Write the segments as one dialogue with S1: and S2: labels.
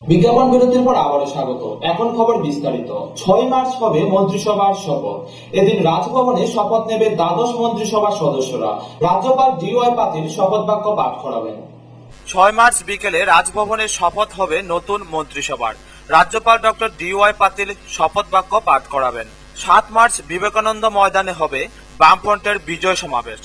S1: বিজ্ঞাপন বিরতির পর আবারও স্বাগত। এখন খবর বিস্তারিত। ৬ মার্চ হবে মন্ত্রিসভার শপথ। এদিন রাজভবনে শপথ নেবে দ্বাদশ মন্ত্রিসভার সদস্যরা। রাজ্যপাল ডি.ওয়াই পাতিল শপথ বাক্য পাঠ করাবেন।
S2: ৬ মার্চ বিকেলে রাজভবনে শপথ হবে নতুন মন্ত্রিসভার। রাজ্যপাল ডক্টর ডি.ওয়াই পাতিল শপথ বাক্য পাঠ করাবেন। ৭ মার্চ বিবেকানন্দ ময়দানে হবে বামফ্রন্টের বিজয় সমাবেশ।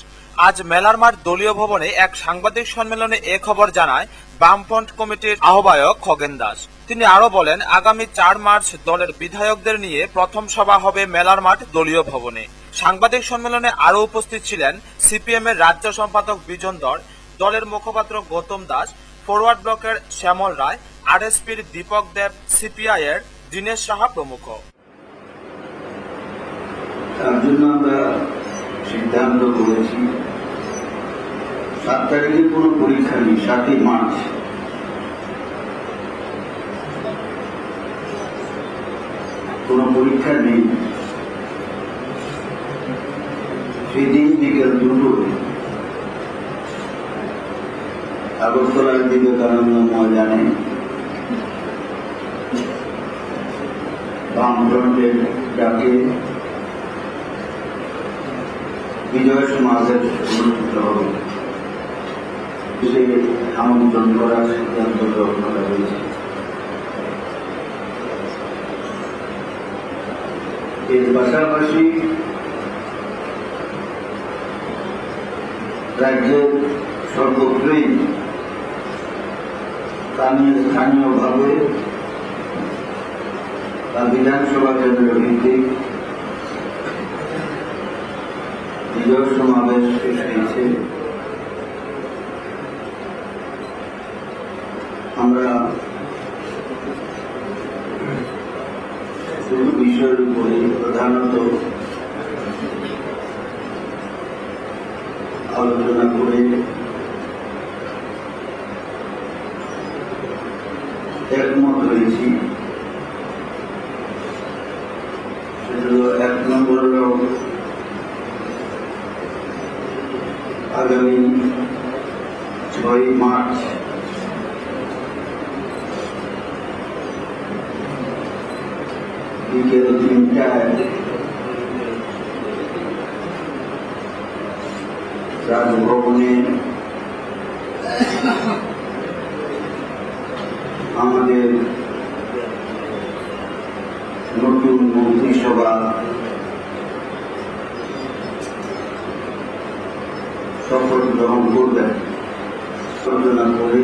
S2: আজ মেলার মাঠ দলীয় ভবনে এক সাংবাদিক সম্মেলনে এ খবর জানায় বামফ্রন্ট কমিটির আহ্বায়ক খগেন দাস। তিনি আরো বলেন, আগামী ৪ মার্চ দলের বিধায়কদের নিয়ে প্রথম সভা হবে মেলার মাঠ দলীয় ভবনে। সাংবাদিক সম্মেলনে আরো উপস্থিত ছিলেন সিপিএম এর রাজ্য সম্পাদক বিজন ধর, দলের মুখপাত্র গৌতম দাস, ফরওয়ার্ড ব্লকের শ্যামল রায়, আরএসপির দীপক দেব, সিপিআই এর দীনেশ সাহা প্রমুখ।
S3: তার জন্য আমরা সিদ্ধান্ত করেছি ৭ তারিখে কোনো পরীক্ষা নেই, ৭ই মার্চ কোনো পরীক্ষা নেই। সেদিন বিকেল ২টোয় আগরতলার বিবেকানন্দ ময়দানে বামফ্রন্টের ডাকে বিজয় সমাবেশ অনুষ্ঠিত হবে। সে আমন্ত্রণ করার সিদ্ধান্ত গ্রহণ করা হয়েছে। এর পাশাপাশি রাজ্যের সর্বত্রই স্থানীয়ভাবে বা বিধানসভা কেন্দ্র ভিত্তিক বিজয় সমাবেশ শেষ হয়েছে। আমরা শুধু বিষয়ের উপরে প্রধানত আলোচনা করে একমত হয়েছি। সেগুলো ১ নম্বর আগামী ৬ মার্চ বিকেল ৩টায় রাজভবনে আমাদের নতুন মন্ত্রিসভা শপথ গ্রহণ করবেন। আলোচনা করে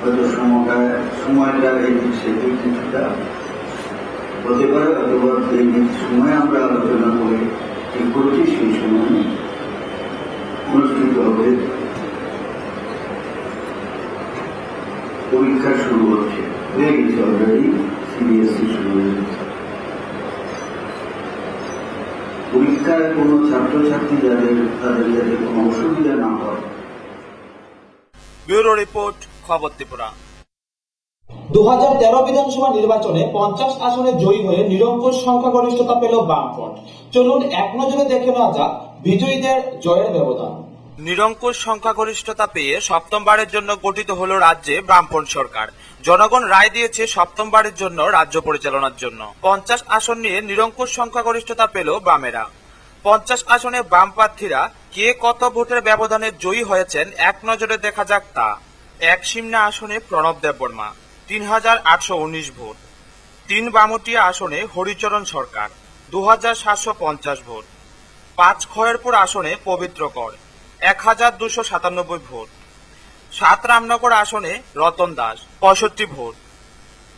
S3: হয়তো সময়টা এই সেদিক কিছুটা হতে পারে, অথবা এই সময় আমরা আলোচনা করে ঠিক করছি সেই সময় অনুষ্ঠিত হবে। পরীক্ষা শুরু হচ্ছে, হয়ে গেছে অলরেডি, সিবিএসই শুরু হয়ে গেছে। পরীক্ষায় কোনো ছাত্রছাত্রী তাদের যাতে কোনো অসুবিধা না হয়।
S2: ব্যুরো রিপোর্ট, খবর ত্রিপুরা।
S1: ২০১৩ বিধানসভা নির্বাচনে ৫০ আসনে জয়ী হয়ে নিরঙ্কুশ সংখ্যাগরিষ্ঠতা পেল বামফ্রন্ট। চলুন এক নজরে দেখে নেওয়া যাক বিজয়ীদের জয়ের ব্যবধান।
S2: নিরঙ্কুশ সংখ্যাগরিষ্ঠতা পেয়ে সপ্তমবারের জন্য গঠিত হল রাজ্যে বামফ্রন্ট সরকার। জনগণ রায় দিয়েছে সপ্তমবারের জন্য রাজ্য পরিচালনার জন্য। ৫০ আসন নিয়ে নিরঙ্কুশ সংখ্যাগরিষ্ঠতা পেল বামেরা। ৫০ আসনে বাম প্রার্থীরা কে কত ভোটের ব্যবধানে জয়ী হয়েছেন এক নজরে দেখা যাক তা। এক সিমনা আসনে প্রণব দেববর্মা ৩,৮১৯ ভোট। ৩ বামুটিয়া আসনে হরিচরণ সরকার ২,৭৫০ ভোট। ৫ খয়েরপুর আসনে পবিত্র কর ১,২৯৭ ভোট। ৭ রামনগর আসনে রতন দাস ৬৫ ভোট।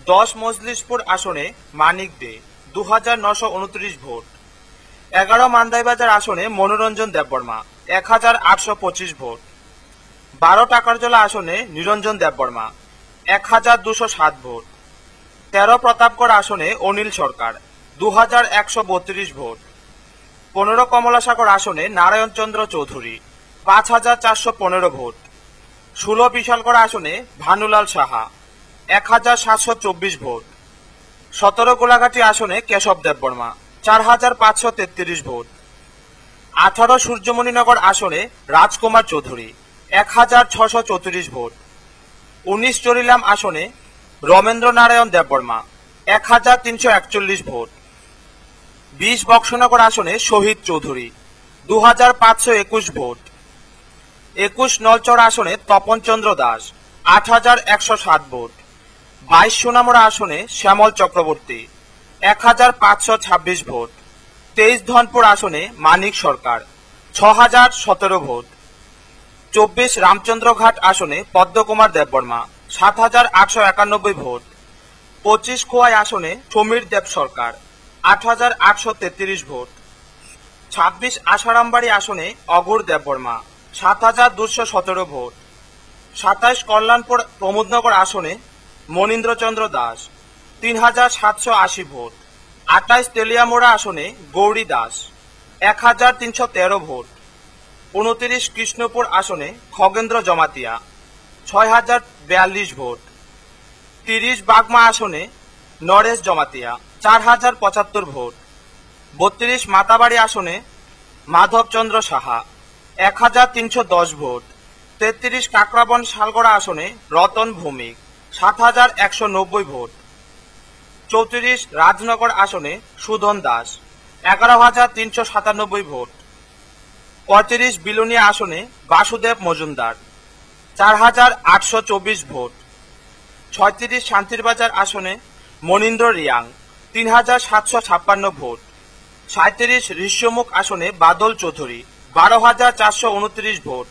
S2: ১০ মজলিশপুর আসনে মানিক দে ২,৯২৯ ভোট। ১১ মান্দাইবাজার আসনে মনোরঞ্জন দেববর্মা ১,৮২৫ ভোট। ১২ টাকারজলা আসনে নিরঞ্জন দেববর্মা ১,২০৭ ভোট। ১৩ প্রতাপগড় আসনে অনিল সরকার ২,১৩২ ভোট। ১৫ কমলাসাগর আসনে নারায়ণ চন্দ্র চৌধুরী ৫,৪১৫ ভোট। ১৬ বিশালগড় আসনে ভানুলাল সাহা ১,৭২৪ ভোট। ১৭ গোলাঘাটি আসনে কেশব দেববর্মা ৪,৫৩৩ ভোট। ১৮ সূর্যমণিনগর আসনে রাজকুমার চৌধুরী 1064 ভোট। 19 চরিলাম আসনে রমেন্দ্র নারায়ণ দেববর্মা 1341 ভোট। 20 বক্সনগর আসনে শহীদ চৌধুরী 2521 ভোট। 21 নলচর আসনে তপন চন্দ্র দাস 8107 ভোট। 22 সোনামুড়া আসনে শ্যামল চক্রবর্তী 1526 ভোট। 23 ধনপুর আসনে মানিক সরকার 6017 ভোট। 24 রামচন্দ্রঘাট আসনে পদ্মকুমার দেববর্মা 7891 ভোট। 25 খোয়াই আসনে সমীর দেব সরকার 8833 ভোট। 26 আশারামবাড়ি আসনে অঘোর দেববর্মা 7217 ভোট। 27 কল্যাণপুর প্রমোদনগর আসনে মনীন্দ্রচন্দ্র দাস 3780 ভোট। 28 তেলিয়ামোড়া আসনে গৌরী দাস 1313 ভোট। 29 কৃষ্ণপুর আসনে খগেন্দ্র জমাতিয়া 6042 ভোট। 30 বাগমা আসনে নরেশ জমাতিয়া 4075 ভোট। 32 মাতাবাড়ি আসনে মাধবচন্দ্র সাহা 1310 ভোট। 33 কাকরাবন শালগড়া আসনে রতন ভৌমিক 7190 ভোট। 34 রাজনগর আসনে সুধন দাস 11397 ভোট। 35 বিলোনিয়া আসনে বাসুদেব মজুমদার 4824 ভোট। 36 শান্তিরবাজার আসনে মনীন্দ্র রিয়াং 3756 ভোট। 37 ঋষ্যমুখ আসনে বাদল চৌধুরী 12429 ভোট।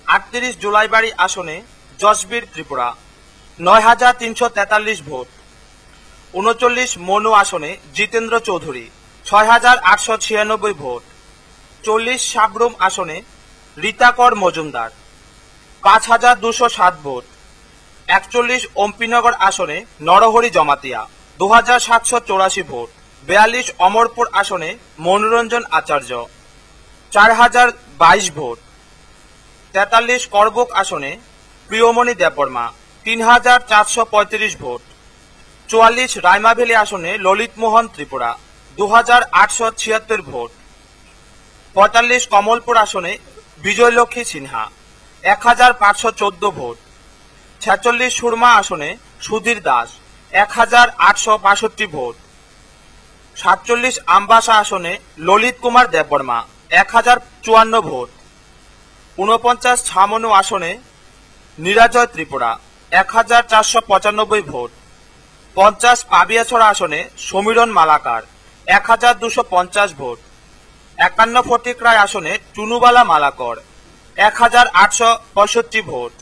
S2: 38 জুলাইবাড়ি আসনে জসবীর ত্রিপুরা 9343 ভোট। 39 মনু আসনে জিতেন্দ্র চৌধুরী 6896 ভোট। 40 সাবরুম আসনে রীতাকর মজুমদার 5207 ভোট। 41 অম্পিনগর আসনে নরহরি জমাতিয়া 2784 ভোট। 42 অমরপুর আসনে মনোরঞ্জন আচার্য 4022 ভোট। 43 করবুক আসনে প্রিয়মণি দেববর্মা 3435 ভোট। 44 রাইমাভেলি আসনে ললিত মোহন ত্রিপুরা 2876 ভোট। 45 কমলপুর আসনে বিজয়লক্ষ্মী সিনহা 1514 ভোট। 46 সুরমা আসনে সুধীর দাস 1862 ভোট। 47 আমবাসা আসনে ললিত কুমার দেববর্মা 1054 ভোট। 49 ছামনু আসনে নিরাজয় ত্রিপুরা 1495 ভোট। 50 পাবিয়াছড়া আসনে সমীরণ মালাকার 1250 ভোট। 51 ফটিকরায় আসনে টুনুবালা মালাকর 1865 ভোট।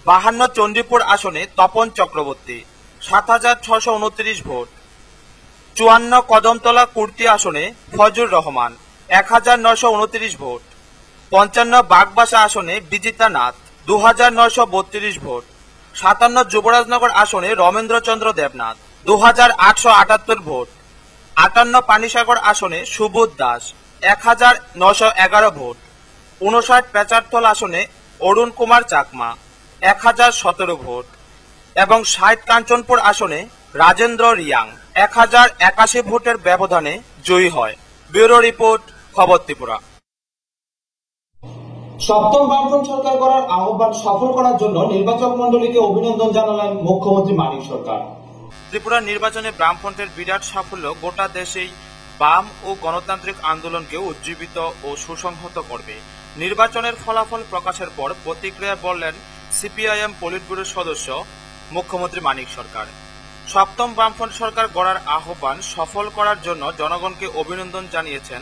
S2: 52 চণ্ডীপুর আসনে তপন চক্রবর্তী 7629 ভোট। 54 কদমতলা কুর্তি আসনে ফজুর রহমান 1929 ভোট। 55 বাগবাসা আসনে বিজিতা নাথ 2932 ভোট। 57 যুবরাজনগর আসনে রমেন্দ্রচন্দ্র দেবনাথ 2878 ভোট। 58 পানিসাগর আসনে সুবোধ দাস 1911 ভোট। 59 পেচারতল আসনে অরুণ কুমার চাকমা 1017 ভোট এবং 60 কাঞ্চনপুর আসনে রাজেন্দ্র রিয়াং 1081 ভোটের ব্যবধানে জয়ী হয়। ব্যুরো রিপোর্ট, খবর ত্রিপুরা।
S1: সপ্তম বামফ্রন্ট সরকার করার আহ্বান সফল করার জন্য নির্বাচক মণ্ডলীকে অভিনন্দন জানালেন মুখ্যমন্ত্রী মানিক সরকার।
S2: ত্রিপুরা নির্বাচনে বামফ্রন্টের বিরাট সাফল্য গোটা দেশেই বাম ও গণতান্ত্রিক আন্দোলনকে উজ্জীবিত ও সুসংহত করবে। নির্বাচনের ফলাফল প্রকাশের পর প্রতিক্রিয়া বললেন সিপিআইএম পলিট ব্যুরোর সদস্য মুখ্যমন্ত্রী মানিক সরকার। সপ্তম বামফ্রন্ট সরকার গড়ার আহ্বান সফল করার জন্য জনগণকে অভিনন্দন জানিয়েছেন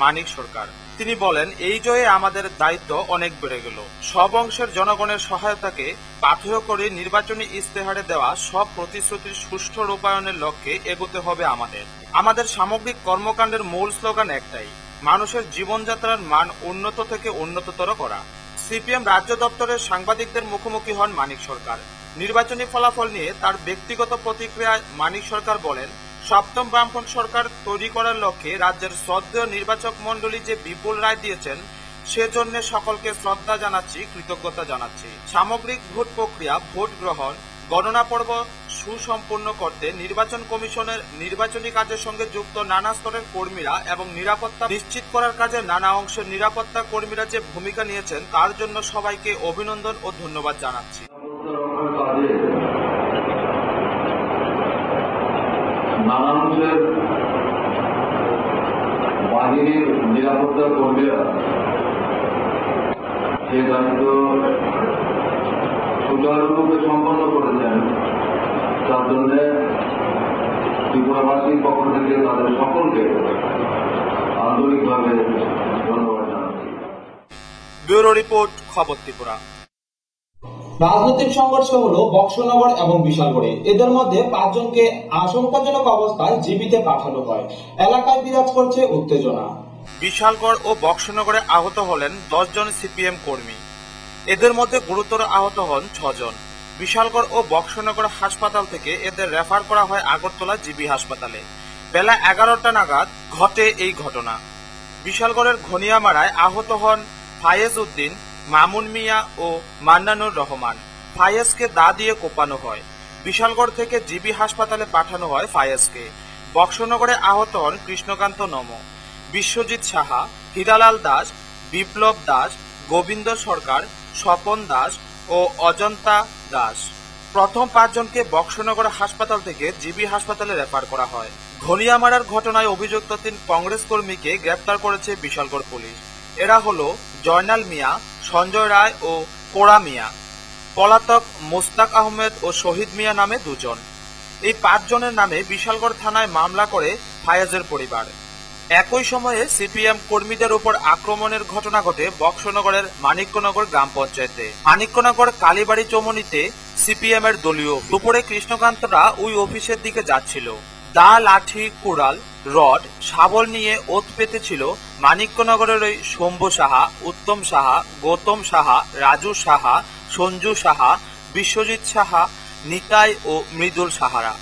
S2: মানিক সরকার। তিনি বলেন, এই জয়ে আমাদের দায়িত্ব অনেক বেড়ে গেল। সব অংশের জনগণের সহায়তাকে পাথেয় করে নির্বাচনী ইস্তেহারে দেওয়া সব প্রতিশ্রুতির সুষ্ঠু রূপায়ণের লক্ষ্যে এগোতে হবে আমাদের সামগ্রিক কর্মকাণ্ডের মূল স্লোগান একটাই, মানুষের জীবনযাত্রার মান উন্নত থেকে উন্নততর করা। সিপিএম রাজ্য দপ্তরের সাংবাদিকদের মুখোমুখি হন মানিক সরকার। নির্বাচনী ফলাফল নিয়ে তার ব্যক্তিগত প্রতিক্রিয়ায় মানিক সরকার বলেন, সপ্তম বামফ্রন্ট সরকার তৈরি করার লক্ষ্যে রাজ্যের শ্রদ্ধেয় নির্বাচক মণ্ডলী যে বিপুল রায় দিয়েছেন সেজন্য সকলকে শ্রদ্ধা জানাচ্ছি, কৃতজ্ঞতা জানাচ্ছি। সামগ্রিক ভোট প্রক্রিয়া, ভোট গ্রহণ, গণনা পর্ব সুসম্পন্ন করতে নির্বাচন কমিশনের নির্বাচনী কাজের সঙ্গে যুক্ত নানা স্তরের কর্মীরা এবং নিরাপত্তা নিশ্চিত করার কাজে নানা অংশের নিরাপত্তা কর্মীরা যে ভূমিকা নিয়েছেন তার জন্য সবাইকে অভিনন্দন ও ধন্যবাদ জানাচ্ছি।
S4: নানা অংশের বাহিনীর নিরাপত্তা কর্মীরা যে দায়িত্ব সুচারুরূপে সম্পন্ন করেছেন তার জন্য ত্রিপুরাবাসীর পক্ষ থেকে তাদের সকলকে আন্তরিকভাবে ধন্যবাদ জানাচ্ছি।
S2: ব্যুরো রিপোর্ট, খবর ত্রিপুরা।
S1: রাজনৈতিক সংঘর্ষ হলো বক্সনগর এবং বিশালগড়ে। এদের মধ্যে 5 জনকে আশঙ্কাজনক অবস্থায় জীবিতে পাঠানো হয়। এলাকায় বিরাজ করছে উত্তেজনা।
S2: বিশালগড় ও বক্সনগরে আহত হলেন 10 জন সিপিএম কর্মী। এদের মধ্যে গুরুতর আহত হন 6 জন। বিশালগড় ও বক্সনগর হাসপাতাল থেকে এদের রেফার করা হয় আগরতলা জিবি হাসপাতালে। বেলা 11টা নাগাদ ঘটে এই ঘটনা। বিশালগড়ের ঘনিয়ামারায় আহত হন ফায়েজ উদ্দিন, মামুন মিয়া ও মান্নানুর রহমান। ফায়েজকে দা দিয়ে কোপানো হয়। বিশালগড় থেকে জিবি হাসপাতালে পাঠানো হয় ফায়েজকে। বক্সনগরে আহত হন কৃষ্ণকান্ত নম, বিশ্বজিৎ সাহা, হীরালাল দাস, বিপ্লব দাস, গোবিন্দ সরকার, স্বপন দাস ও অজন্তা দাস। প্রথম 5 জনকে বক্সনগর হাসপাতাল থেকে জিবি হাসপাতালে রেফার করা হয়। ঘনিয়ামারার ঘটনায় অভিযুক্ত 3 কংগ্রেস কর্মীকে গ্রেপ্তার করেছে বিশালগড় পুলিশ। এরা হলো জয়নাল মিয়া, সঞ্জয় রায় ও কোড়া মিয়া। পলাতক মোস্তাক আহমেদ ও শহীদ মিয়া নামে 2 জন। এই 5 জনের নামে বিশালগড় থানায় মামলা করে ফায়েজের পরিবার। একই সময়ে সিপিএম কর্মীদের উপর আক্রমণের ঘটনা ঘটে বক্সনগরের মানিক্যনগর গ্রাম পঞ্চায়েতে। মানিক্যনগর কালীবাড়ি চৌমুহনীতে সিপিএম এর দলীয় দুপুরে কৃষ্ণকান্তরা ওই অফিসের দিকে যাচ্ছিল। দা, লাঠি, কুড়াল, রড, শাবল নিয়ে ওত পেতেছিল মানিক্যনগরের ওই শম্ভু সাহা, উত্তম সাহা, গৌতম সাহা, রাজু সাহা, সঞ্জু সাহা, বিশ্বজিৎ সাহা, নিতাই ও মৃদুল সাহারা।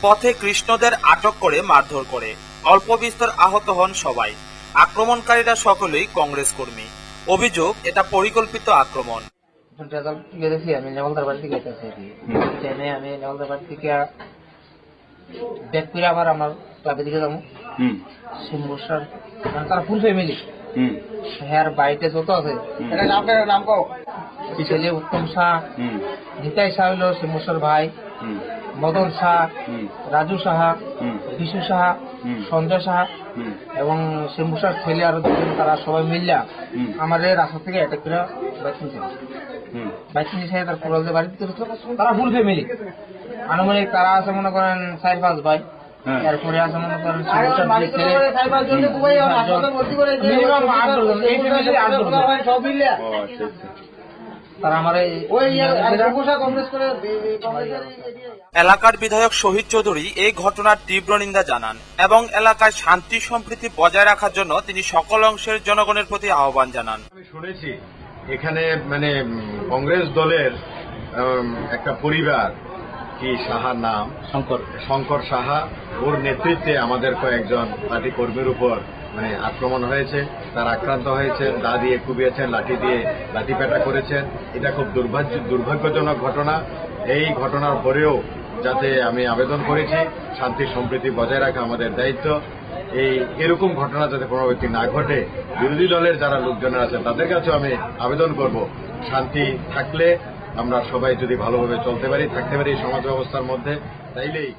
S2: পথে কৃষ্ণদের আটক করে মারধর করে। অল্প বিস্তর আহত হন সবাই। আক্রমণকারীরা সকলেই কংগ্রেস কর্মী। অভিযোগ, এটা পরিকল্পিত আক্রমণ।
S5: আমি নেওয়ালদার বাড়ি থেকে ট্রেনে আমি নেওয়ালদার বাড়ি থেকে ব্যাক করে আবার আমার ক্লাবের দিকে যাবো। সিম্বসার তারা ফুল ফ্যামিলি, হ্যাঁ বাড়িতে যত আছে নাম কও, ছেলে উত্তম শাহ, নিতাই শাহ হইল সিম্বসার ভাই, মদন শাহ, রাজু সাহা, বিশু সাহা, সঞ্জয় সাহা এবং সিম্বসার ছেলে আরো 2 জন, তারা সবাই মিললা আমার রাস্তা থেকে অ্যাটাক করে বাইক নিয়ে তার কোরালদের বাড়ি দিতে। তারা ফুল ফ্যামিলি, আনুমানিক তারা আছে মনে করেন 4-5 ভাই। এরপরে আছে মনে করেন
S2: এলাকার বিধায়ক শহীদ চৌধুরী এই ঘটনার তীব্র নিন্দা জানান এবং এলাকায় শান্তি সম্প্রীতি বজায় রাখার জন্য তিনি সকল অংশের জনগণের প্রতি আহ্বান জানান।
S6: আমি শুনেছি এখানে কংগ্রেস দলের একটা পরিবার, কি সাহার নাম, শঙ্কর সাহা, ওর নেতৃত্বে আমাদের কয়েকজন পার্টি কর্মীর উপর আক্রমণ হয়েছে। তারা আক্রান্ত হয়েছেন, দা দিয়ে কুপিয়েছেন, লাঠি দিয়ে লাঠিপেটা করেছেন। এটা খুব দুর্ভাগ্যজনক ঘটনা। এই ঘটনার পরেও যাতে আমি আবেদন করেছি, শান্তি সম্প্রীতি বজায় রাখা আমাদের দায়িত্ব। এরকম ঘটনা যাতে পুনরাবৃত্তি না ঘটে, বিরোধী দলের যারা লোকজনের আছেন তাদের কাছেও আমি আবেদন করব, শান্তি থাকলে আমরা সবাই যদি ভালোভাবে চলতে পারি, থাকতে পারি সমাজ ব্যবস্থার মধ্যে, তাইলেই